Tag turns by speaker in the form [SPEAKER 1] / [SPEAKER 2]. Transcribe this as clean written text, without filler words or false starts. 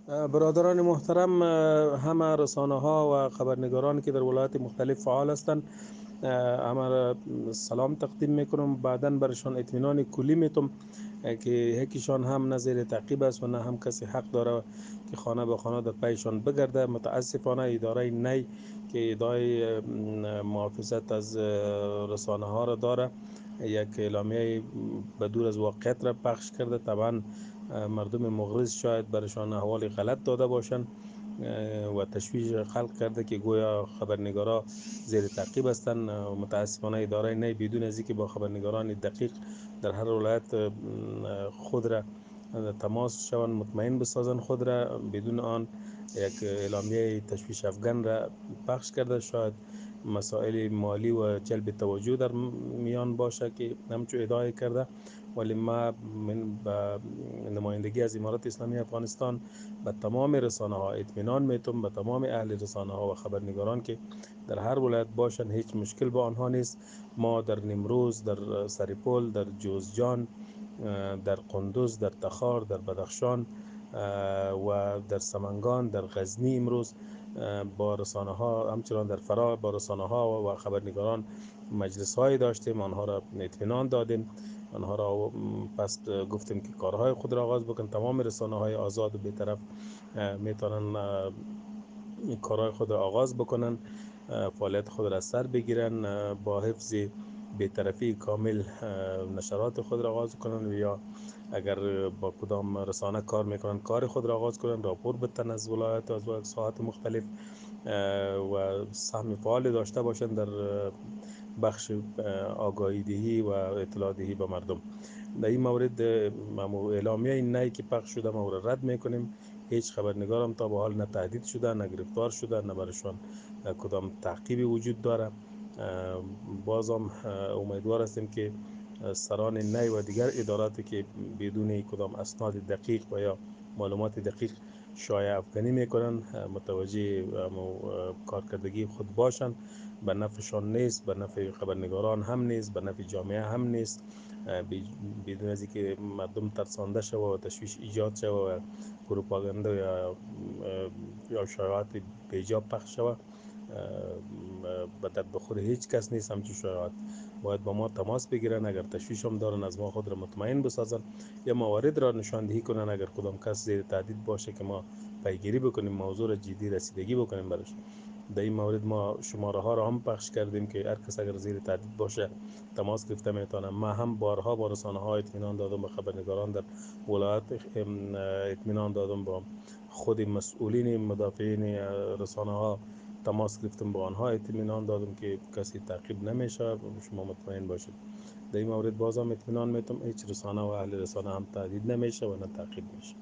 [SPEAKER 1] برادران محترم، همه رسانه ها و خبرنگارانی که در ولایات مختلف فعال هستند، همه را سلام تقدیم میکنم. بعدا برشان اطمینان کلی میتم که یکیشان هم نه زیر تعقیب است و نه هم کسی حق داره که خانه به خانه در پیشان بگرده. متاسفانه اداره نی که اداره محافظت از رسانه ها را داره، یک اعلامیه به دور از واقعیت را پخش کرده. طبعا مردم مغرض شاید برشان احوال غلط داده باشند و تشویش خلق کرده که گویا خبرنگارا زیر تعقیب هستند. متاسفانه اداره نی بدون از اینکه با خبرنگاران دقیق در هر ولایت خود را تماس شوند، مطمئن بسازند خود را، بدون آن یک اعلامیه تشویش افغان را پخش کرده. شاید مسائل مالی و جلب توجه در میان باشه که همچون ادعای کرده. ولی من به نمایندگی از امارت اسلامی افغانستان به تمام رسانه ها اطمینان میتم، به تمام اهل رسانه ها و خبرنگاران که در هر ولایت باشند هیچ مشکل با آنها نیست. ما در نیمروز، در سریپول، در جوزجان، در قندوز، در تخار، در بدخشان و در سمنگان، در غزنی امروز با رسانه ها، همچنان در فرا با رسانه ها و خبرنگاران مجلس های داشتیم. آنها را اطمینان دادیم، آنها را پس گفتیم که کارهای خود را آغاز بکن. تمام رسانه های آزاد و بی‌طرف میتونن کارهای خود را آغاز بکنن، فعالیت خود را سر بگیرن، با حفظ بی‌طرفی کامل نشرات خود را آغاز کنن، یا اگر با کدام رسانه کار میکنن کار خود را آغاز کنن، راپور بدن از ولایت از ساعات مختلف و سهم فعال داشته باشند در بخش آگاهی دهی و اطلاع دهی به مردم. در این مورد اعلامیه نی که پخش شده ما را رد میکنیم. هیچ خبرنگارم تا به حال نه تهدید شده، نه گرفتار شده، نه برشان کدام تعقیبی وجود داره. بازم امیدوار هستیم که سران نی و دیگر اداراتی که بدون کدام اسناد دقیق و یا معلومات دقیق شایعه افکنی میکنن متوجه کارکردگی خود باشند. به نفعشان نیست، به نفع خبرنگاران هم نیست، به نفع جامعه هم نیست. بدون از اینکه مردم ترسانده شوه و تشویش ایجاد شوه و پروپاگاندا یا شایعات بیجا پخش شوه، به درد بخور هیچ کس نیست. همچون شایعات باید با ما تماس بگیرن، اگر تشویش هم دارن از ما خود را مطمئن بسازن یا موارد را نشاندهی کنن. اگر کدام کس زیر تهدید باشه که ما پیگیری بکنیم، موضوع را جدی رسیدگی بکنیم برش. در این مورد ما شماره ها را هم پخش کردیم که هر کس اگر زیر تهدید باشه تماس گرفته میتونه. ما هم بارها با رسانه ها اطمینان دادم، به خبرنگاران در ولایت اطمینان دادم، با خود مسئولین مدافعین رسانه ها تماس گرفتم، با آنها اطمینان دادم که کسی تعقیب نمیشه. شما مطمئن باشید. در این مورد بازم اطمینان میتم هیچ رسانه و اهل رسانه هم تهدید نمیشه و نه تعقیب میشه.